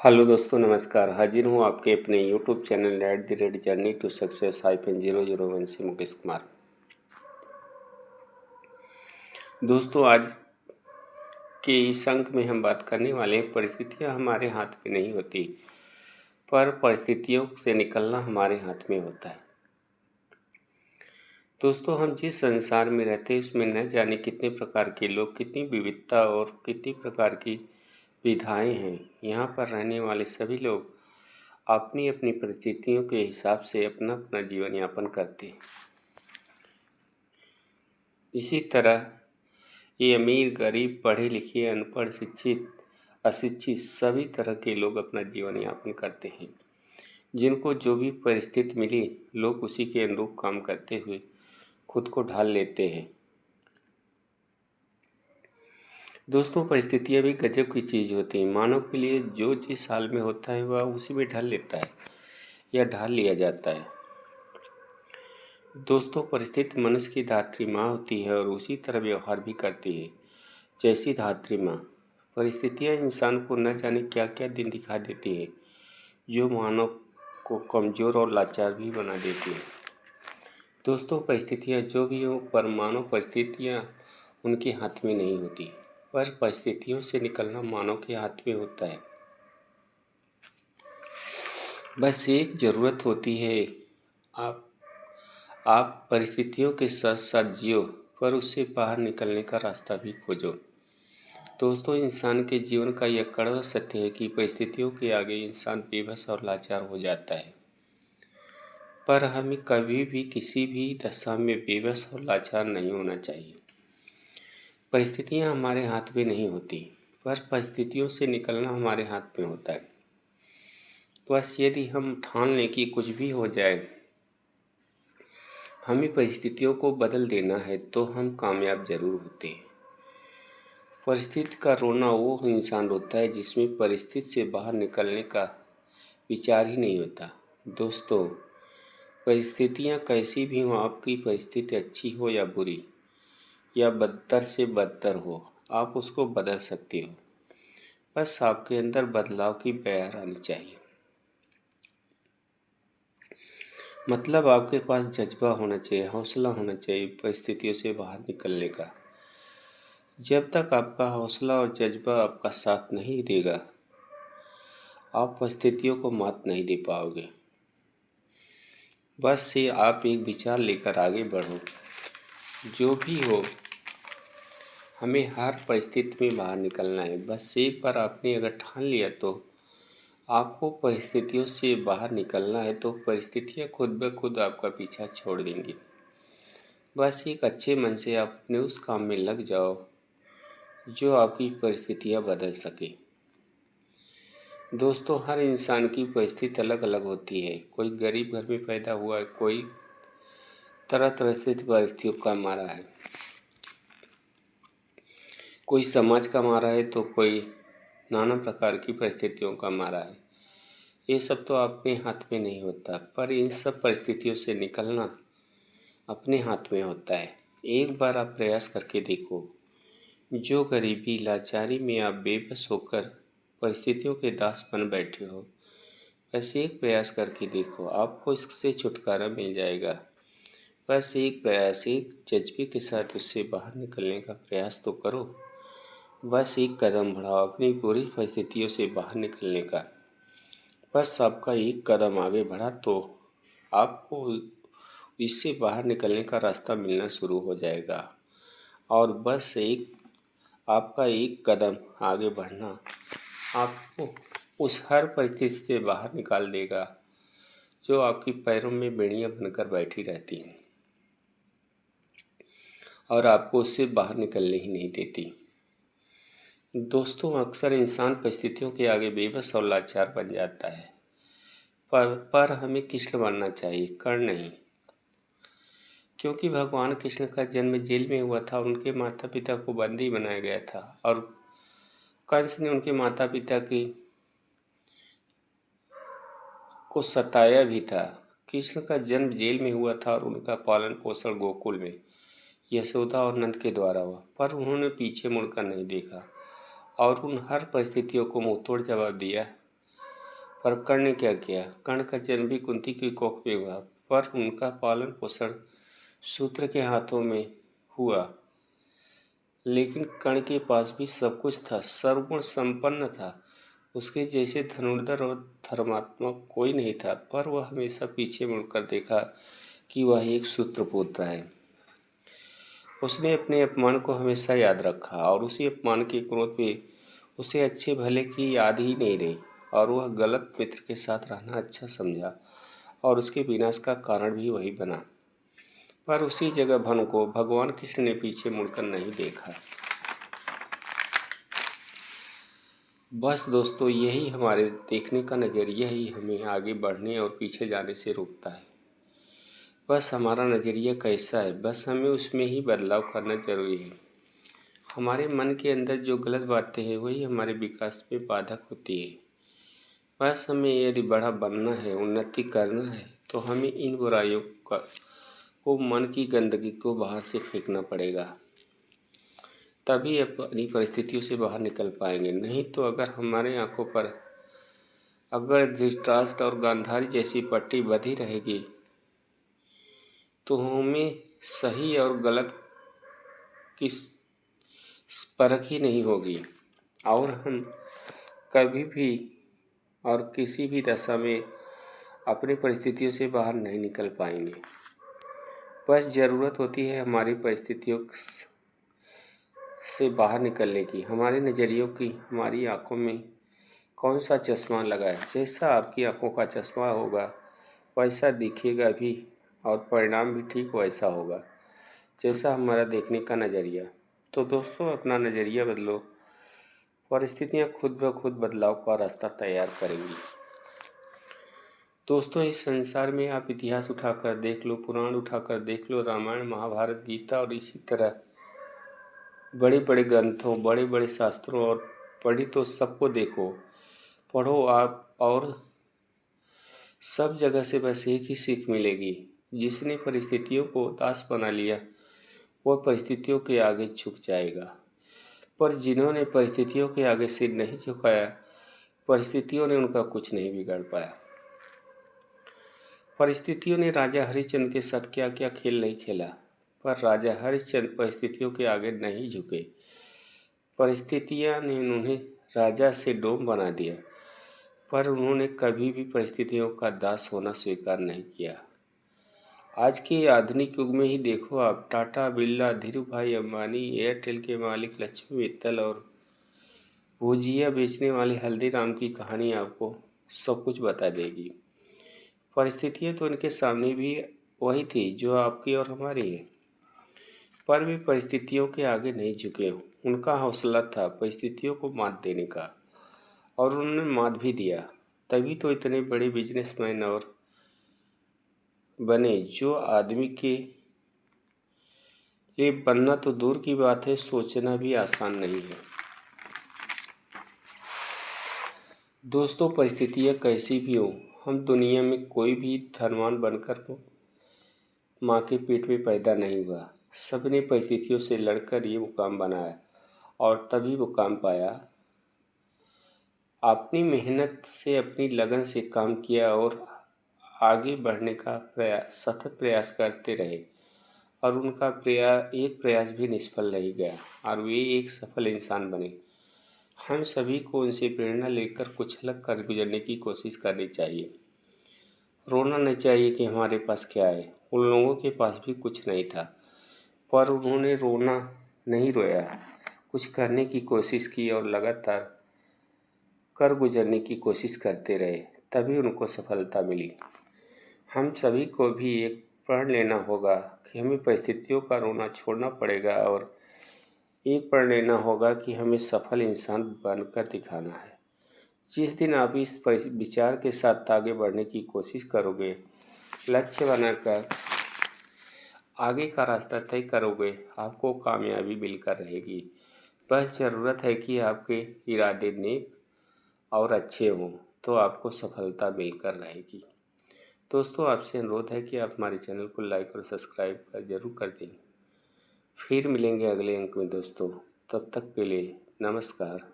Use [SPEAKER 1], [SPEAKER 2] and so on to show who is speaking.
[SPEAKER 1] Hello दोस्तों, नमस्कार। हाजिर हूँ आपके अपने YouTube channel @journey to success -001 से मुकेश कुमार। दोस्तों, आज के इस अंक में हम बात करने वाले हैं, परिस्थितियाँ हमारे हाथ में नहीं होती, पर परिस्थितियों से निकलना हमारे हाथ में होता है। दोस्तों, हम जिस संसार में रहते हैं उसमें न जाने कितने प्रकार के लोग, कितनी विविधता और कितनी प्रकार की विधाएँ हैं। यहाँ पर रहने वाले सभी लोग अपनी अपनी परिस्थितियों के हिसाब से अपना अपना जीवन यापन करते हैं। इसी तरह ये अमीर, गरीब, पढ़े लिखे, अनपढ़, शिक्षित, अशिक्षित सभी तरह के लोग अपना जीवन यापन करते हैं। जिनको जो भी परिस्थिति मिली, लोग उसी के अनुरूप काम करते हुए खुद को ढाल लेते हैं। दोस्तों, परिस्थितियाँ भी गजब की चीज़ होती हैं। मानव के लिए जो जिस हाल में होता है वह उसी में ढल लेता है या ढाल लिया जाता है। दोस्तों, परिस्थिति मनुष्य की धात्री माँ होती है और उसी तरह व्यवहार भी करती है जैसी धात्री माँ। परिस्थितियाँ इंसान को न जाने क्या क्या दिन दिखा देती है, जो मानव को कमज़ोर और लाचार भी बना देती है। दोस्तों, परिस्थितियाँ जो भी हों, पर मानव परिस्थितियाँ उनके हाथ में नहीं होती, पर परिस्थितियों से निकलना मानव के हाथ में होता है। बस एक ज़रूरत होती है, आप परिस्थितियों के साथ साथ जियो, पर उससे बाहर निकलने का रास्ता भी खोजो। दोस्तों, इंसान के जीवन का यह कड़वा सत्य है कि परिस्थितियों के आगे इंसान बेबस और लाचार हो जाता है, पर हमें कभी भी किसी भी दशा में बेबस और लाचार नहीं होना चाहिए। परिस्थितियाँ हमारे हाथ में नहीं होती, पर परिस्थितियों से निकलना हमारे हाथ में होता है। बस यदि हम ठान लें कि कुछ भी हो जाए, हमें परिस्थितियों को बदल देना है, तो हम कामयाब जरूर होते हैं। परिस्थिति का रोना वो इंसान रोता है जिसमें परिस्थिति से बाहर निकलने का विचार ही नहीं होता। दोस्तों, परिस्थितियाँ कैसी भी हों, आपकी परिस्थिति अच्छी हो या बुरी या बदतर से बदतर हो, आप उसको बदल सकते हो। बस आपके अंदर बदलाव की बयार आनी चाहिए। मतलब आपके पास जज्बा होना चाहिए, हौसला होना चाहिए परिस्थितियों से बाहर निकलने का। जब तक आपका हौसला और जज्बा आपका साथ नहीं देगा, आप परिस्थितियों को मात नहीं दे पाओगे। बस से आप एक विचार लेकर आगे बढ़ो। जो भी हो, हमें हर परिस्थिति में बाहर निकलना है। बस एक बार आपने अगर ठान लिया तो आपको परिस्थितियों से बाहर निकलना है, तो परिस्थितियाँ खुद ब खुद आपका पीछा छोड़ देंगी। बस एक अच्छे मन से आप अपने उस काम में लग जाओ जो आपकी परिस्थितियाँ बदल सके। दोस्तों, हर इंसान की परिस्थिति अलग अलग होती है। कोई गरीब घर में पैदा हुआ है, कोई तरह तरह से परिस्थितियों का मारा है, कोई समाज का मारा है, तो कोई नाना प्रकार की परिस्थितियों का मारा है। ये सब तो अपने हाथ में नहीं होता, पर इन सब परिस्थितियों से निकलना अपने हाथ में होता है। एक बार आप प्रयास करके देखो। जो गरीबी लाचारी में आप बेबस होकर परिस्थितियों के दास बन बैठे हो, बस एक प्रयास करके देखो, आपको इससे छुटकारा मिल जाएगा। बस एक प्रयास, एक जज्बे के साथ उससे बाहर निकलने का प्रयास तो करो। बस एक कदम बढ़ाओ अपनी बुरी परिस्थितियों से बाहर निकलने का। बस आपका एक कदम आगे बढ़ा तो आपको इससे बाहर निकलने का रास्ता मिलना शुरू हो जाएगा। और बस आपका एक कदम आगे बढ़ना आपको उस हर परिस्थिति से बाहर निकाल देगा जो आपकी पैरों में बेड़ियां बनकर बैठी रहती हैं और आपको उससे बाहर निकलने ही नहीं देती। दोस्तों, अक्सर इंसान परिस्थितियों के आगे बेबस और लाचार बन जाता है, पर हमें कृष्ण बनना चाहिए, कर्ण नहीं। क्योंकि भगवान कृष्ण का जन्म जेल में हुआ था, उनके माता पिता को बंदी बनाया गया था और कंस ने उनके माता पिता को सताया भी था। कृष्ण का जन्म जेल में हुआ था और उनका पालन पोषण गोकुल में यशोदा और नंद के द्वारा हुआ, पर उन्होंने पीछे मुड़कर नहीं देखा और उन हर परिस्थितियों को मुंहतोड़ जवाब दिया पर कर्ण ने क्या किया? कर्ण का जन्म भी कुंती की कोख में हुआ, पर उनका पालन पोषण शूद्र के हाथों में हुआ। लेकिन कर्ण के पास भी सब कुछ था, सर्वगुण संपन्न था। उसके जैसे धनुर्धर और धर्मात्मक कोई नहीं था, पर वह हमेशा पीछे मुड़कर देखा कि वह एक शूद्रपुत्र है। उसने अपने अपमान को हमेशा याद रखा और उसी अपमान के क्रोध में उसे अच्छे भले की याद ही नहीं रही, और वह गलत मित्र के साथ रहना अच्छा समझा और उसके विनाश का कारण भी वही बना। पर उसी जगह भानु को भगवान कृष्ण ने पीछे मुड़कर नहीं देखा। बस दोस्तों, यही हमारे देखने का नज़रिया ही हमें आगे बढ़ने और पीछे जाने से रोकता है। बस हमारा नज़रिया कैसा है, बस हमें उसमें ही बदलाव करना जरूरी है। हमारे मन के अंदर जो गलत बातें हैं वही हमारे विकास में बाधक होती है। बस हमें यदि बड़ा बनना है, उन्नति करना है, तो हमें इन बुराइयों को मन की गंदगी को बाहर से फेंकना पड़ेगा, तभी अपनी परिस्थितियों से बाहर निकल पाएंगे। नहीं तो अगर हमारे आंखों पर अगर धृतराष्ट्र और गांधारी जैसी पट्टी बंधी रहेगी तो हमें सही और गलत की परख ही नहीं होगी और हम कभी भी और किसी भी दशा में अपनी परिस्थितियों से बाहर नहीं निकल पाएंगे। बस ज़रूरत होती है हमारी परिस्थितियों से बाहर निकलने की, हमारे नज़रियों की। हमारी आंखों में कौन सा चश्मा लगा है? जैसा आपकी आंखों का चश्मा होगा वैसा दिखेगा भी, और परिणाम भी ठीक वैसा होगा जैसा हमारा देखने का नज़रिया। तो दोस्तों, अपना नज़रिया बदलो, परिस्थितियाँ खुद ब खुद बदलाव का रास्ता तैयार करेंगी। दोस्तों, इस संसार में आप इतिहास उठाकर देख लो, पुराण उठाकर देख लो, रामायण, महाभारत, गीता और इसी तरह बड़े बड़े ग्रंथों, बड़े बड़े शास्त्रों और पढ़ी तो सबको देखो, पढ़ो आप, और सब जगह से बस एक ही सीख मिलेगी। जिसने परिस्थितियों को दास बना लिया वह परिस्थितियों के आगे झुक जाएगा, पर जिन्होंने परिस्थितियों के आगे सिर नहीं झुकाया, परिस्थितियों ने उनका कुछ नहीं बिगाड़ पाया। परिस्थितियों ने राजा हरिश्चंद्र के साथ क्या क्या खेल नहीं खेला, पर राजा हरिश्चंद्र परिस्थितियों के आगे नहीं झुके। परिस्थितियां ने उन्हें राजा से डोम बना दिया, पर उन्होंने कभी भी परिस्थितियों का दास होना स्वीकार नहीं किया। आज के आधुनिक युग में ही देखो आप, टाटा, बिरला, धीरूभाई अंबानी, एयरटेल के मालिक लक्ष्मी मित्तल और भुजिया बेचने वाले हल्दीराम की कहानी आपको सब कुछ बता देगी। परिस्थितियाँ तो इनके सामने भी वही थी जो आपकी और हमारी है, पर वे परिस्थितियों के आगे नहीं झुके। उनका हौसला था परिस्थितियों को मात देने का, और उन्होंने मात भी दिया। तभी तो इतने बड़े बिजनेसमैन और बने, जो आदमी के लिए बनना तो दूर की बात है, सोचना भी आसान नहीं है। दोस्तों, परिस्थितियाँ कैसी भी हो, हम दुनिया में कोई भी धनवान बनकर माँ के पेट में पैदा नहीं हुआ। सबने परिस्थितियों से लड़कर ये मुकाम बनाया और तभी मुकाम पाया। अपनी मेहनत से, अपनी लगन से काम किया और आगे बढ़ने का सतत प्रयास करते रहे, और उनका एक प्रयास भी निष्फल नहीं गया और वे एक सफल इंसान बने। हम सभी को उनसे प्रेरणा लेकर कुछ अलग कर गुजरने की कोशिश करनी चाहिए। रोना नहीं चाहिए कि हमारे पास क्या है। उन लोगों के पास भी कुछ नहीं था, पर उन्होंने रोना नहीं रोया, कुछ करने की कोशिश की और लगातार कर गुजरने की कोशिश करते रहे, तभी उनको सफलता मिली। हम सभी को भी एक प्रण लेना होगा कि हमें परिस्थितियों का रोना छोड़ना पड़ेगा और एक प्रण लेना होगा कि हमें सफल इंसान बनकर दिखाना है। जिस दिन आप इस विचार के साथ आगे बढ़ने की कोशिश करोगे, लक्ष्य बनाकर आगे का रास्ता तय करोगे, आपको कामयाबी मिलकर रहेगी। बस ज़रूरत है कि आपके इरादे नेक और अच्छे हों, तो आपको सफलता मिलकर रहेगी। दोस्तों, आपसे अनुरोध है कि आप हमारे चैनल को लाइक और सब्सक्राइब जरूर कर दें। फिर मिलेंगे अगले अंक में दोस्तों, तब तक के लिए नमस्कार।